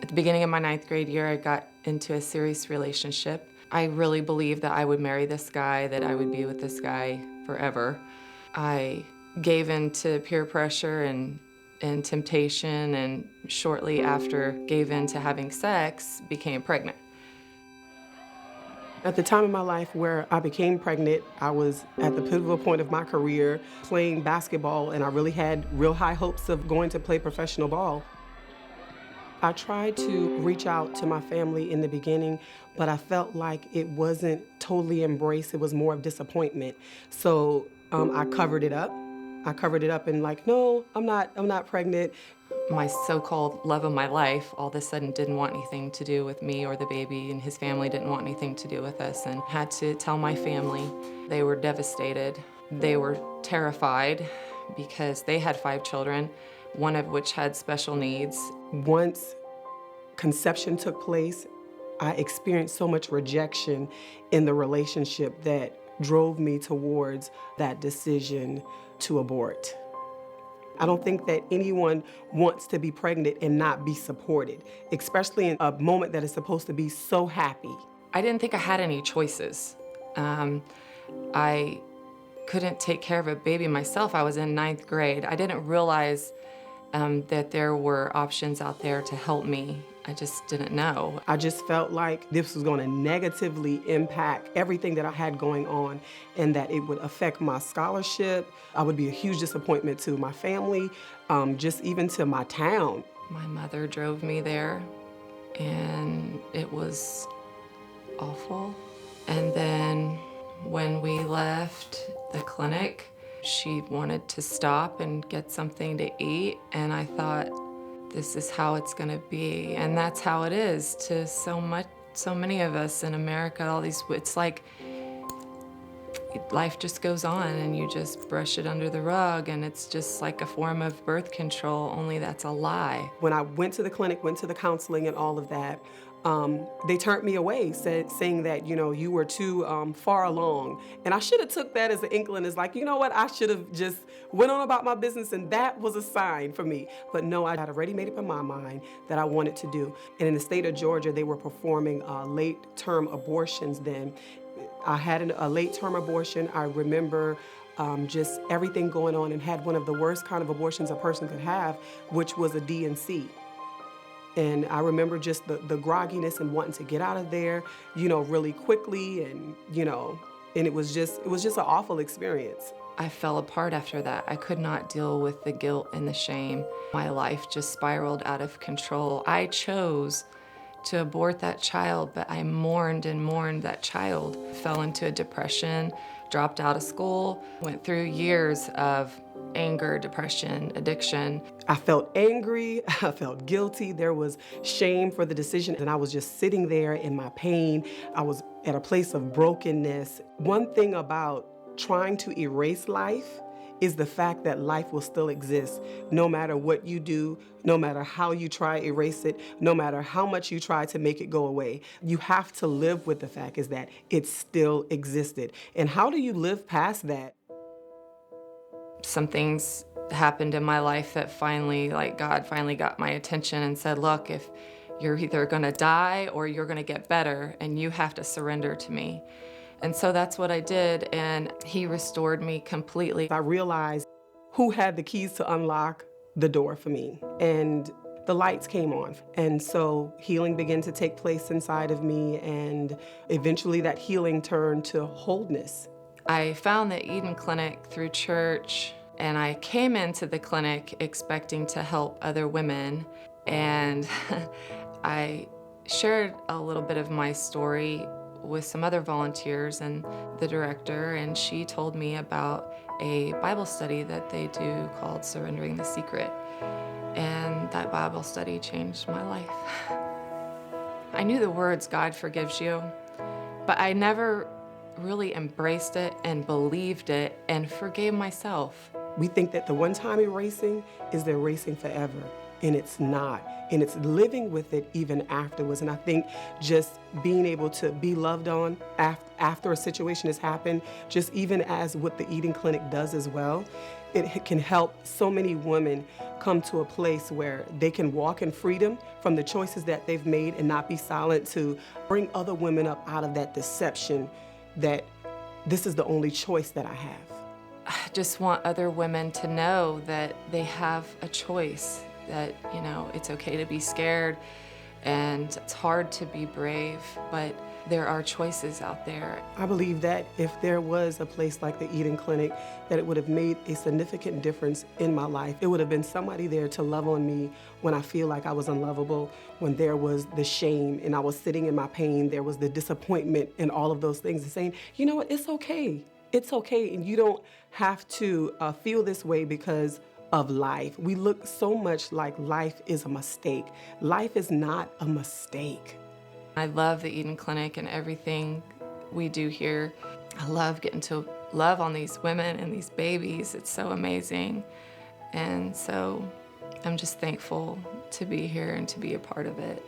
the beginning of my 9th grade year, I got into a serious relationship. I really believed that I would marry this guy, that I would be with this guy forever. I gave in to peer pressure and temptation, and shortly after gave in to having sex, became pregnant. At the time in my life where I became pregnant, I was at the pivotal point of my career playing basketball, and I really had real high hopes of going to play professional ball. I tried to reach out to my family in the beginning, but I felt like it wasn't totally embraced. It was more of disappointment. So I covered it up. I covered it up and like, no, I'm not pregnant. My so-called love of my life all of a sudden didn't want anything to do with me or the baby, and his family didn't want anything to do with us, and had to tell my family. They were devastated. They were terrified because they had 5 children, one of which had special needs. Once conception took place, I experienced so much rejection in the relationship that drove me towards that decision to abort. I don't think that anyone wants to be pregnant and not be supported, especially in a moment that is supposed to be so happy. I didn't think I had any choices. I couldn't take care of a baby myself. I was in 9th grade. I didn't realize that there were options out there to help me. I just didn't know. I just felt like this was going to negatively impact everything that I had going on, and that it would affect my scholarship. I would be a huge disappointment to my family, just even to my town. My mother drove me there, and it was awful. And then when we left the clinic, she wanted to stop and get something to eat, and I thought, this is how it's gonna be. And that's how it is to so many of us in America. It's like life just goes on and you just brush it under the rug, and it's just like a form of birth control, only that's a lie. When I went to the clinic, went to the counseling and all of that, they turned me away, saying that, you were too far along. And I should have took that as an inkling, as like, you know what, I should have just went on about my business, and that was a sign for me. But no, I had already made up in my mind that I wanted to do. And in the state of Georgia, they were performing late-term abortions then. I had a late-term abortion. I remember just everything going on, and had one of the worst kind of abortions a person could have, which was a D&C. And I remember just the grogginess and wanting to get out of there, really quickly, and and it was just an awful experience. I fell apart after that. I could not deal with the guilt and the shame. My life just spiraled out of control. I chose to abort that child, but I mourned and mourned that child. Fell into a depression, dropped out of school, went through years of anger, depression, addiction. I felt angry, I felt guilty, there was shame for the decision, and I was just sitting there in my pain. I was at a place of brokenness. One thing about trying to erase life is the fact that life will still exist no matter what you do, no matter how you try to erase it, no matter how much you try to make it go away. You have to live with the fact is that it still existed. And how do you live past that? Some things happened in my life that God finally got my attention and said, look, if you're either gonna die or you're gonna get better, and you have to surrender to me. And so that's what I did, and he restored me completely. I realized who had the keys to unlock the door for me, and the lights came on. And so healing began to take place inside of me, and eventually that healing turned to wholeness. I found the Eden Clinic through church, and I came into the clinic expecting to help other women, and I shared a little bit of my story with some other volunteers and the director, and she told me about a Bible study that they do called Surrendering the Secret. And that Bible study changed my life. I knew the words, God forgives you, but I never really embraced it and believed it and forgave myself. We think that the one-time erasing is the erasing forever, and it's not. And it's living with it even afterwards. And I think just being able to be loved on after a situation has happened, just even as what the Eden Clinic does as well, it can help so many women come to a place where they can walk in freedom from the choices that they've made and not be silent, to bring other women up out of that deception that this is the only choice that I have. I just want other women to know that they have a choice, that, it's okay to be scared and it's hard to be brave, but there are choices out there. I believe that if there was a place like the Eden Clinic, that it would have made a significant difference in my life. It would have been somebody there to love on me when I feel like I was unlovable, when there was the shame and I was sitting in my pain, there was the disappointment and all of those things, and saying, you know what, it's okay. It's okay, and you don't have to feel this way because of life. We look so much like life is a mistake. Life is not a mistake. I love the Eden Clinic and everything we do here. I love getting to love on these women and these babies. It's so amazing. And so I'm just thankful to be here and to be a part of it.